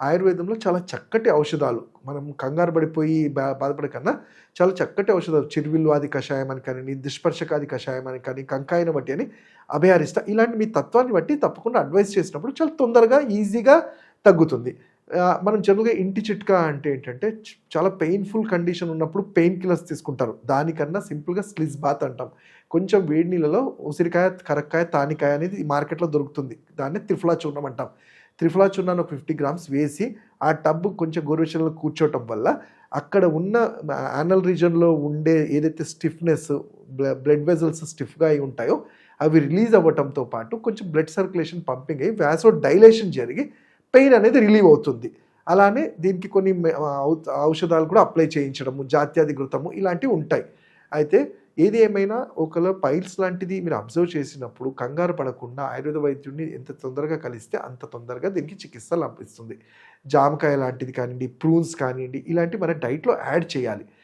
ఆయుర్వేదంలో చాలా చక్కటి ఔషధాలు. మనం కంగారు పడిపోయి బాధపడే కన్నా చాలా చక్కటి ఔషధాలు. చిరువిల్వాది కషాయం అని కానీ, దుష్పర్శకాది కషాయం అని కానీ, కంకాయన బట్టి అని, అభయారిష్ట ఇలాంటి మీ తత్వాన్ని బట్టి తప్పకుండా అడ్వైస్ చేసినప్పుడు చాలా తొందరగా, ఈజీగా తగ్గుతుంది. మనం జనరల్‌గా ఇంటి చిట్కా అంటే ఏంటంటే, చాలా పెయిన్‌ఫుల్ కండిషన్ ఉన్నప్పుడు పెయిన్ కిల్లర్స్ తీసుకుంటారు. దానికన్నా సింపుల్‌గా స్లిజ్ బాత్ అంటాం. కొంచెం వేడి నీళ్ళలో ఉసిరికాయ, కరక్కాయ, తానికాయ అనేది మార్కెట్‌లో దొరుకుతుంది. దాన్ని త్రిఫలా చూర్ణం అంటాం. త్రిఫలా చూర్ణాన్ని ఒక 50 గ్రామ్స్ వేసి, ఆ టబ్ కొంచెం గోరువెచ్చనలో కూర్చోవటం వల్ల, అక్కడ ఉన్న యానల్ రీజియన్‌లో ఉండే ఏదైతే స్టిఫ్‌నెస్, బ్లడ్ వెసల్స్ స్టిఫ్‌గా అయి ఉంటాయో, అవి రిలీజ్ అవ్వటంతో పాటు కొంచెం బ్లడ్ సర్క్యులేషన్ పంపింగ్ అయ్యి వాసో డైలేషన్ జరిగి పెయిన్ అనేది రిలీవ్ అవుతుంది. అలానే దీనికి కొన్ని ఔషధాలు కూడా అప్లై చేయించడము, జాత్యాధికృతము ఇలాంటివి ఉంటాయి. అయితే ఏది ఏమైనా ఒకవేళ పైల్స్ లాంటిది మీరు అబ్జర్వ్ చేసినప్పుడు కంగారు పడకుండా ఆయుర్వేద వైద్యుడిని ఎంత తొందరగా కలిస్తే అంత తొందరగా దీనికి చికిత్స లభిస్తుంది. జామకాయ లాంటిది కానియండి, ప్రూన్స్ కానియండి ఇలాంటివి మన డైట్‌లో యాడ్ చేయాలి.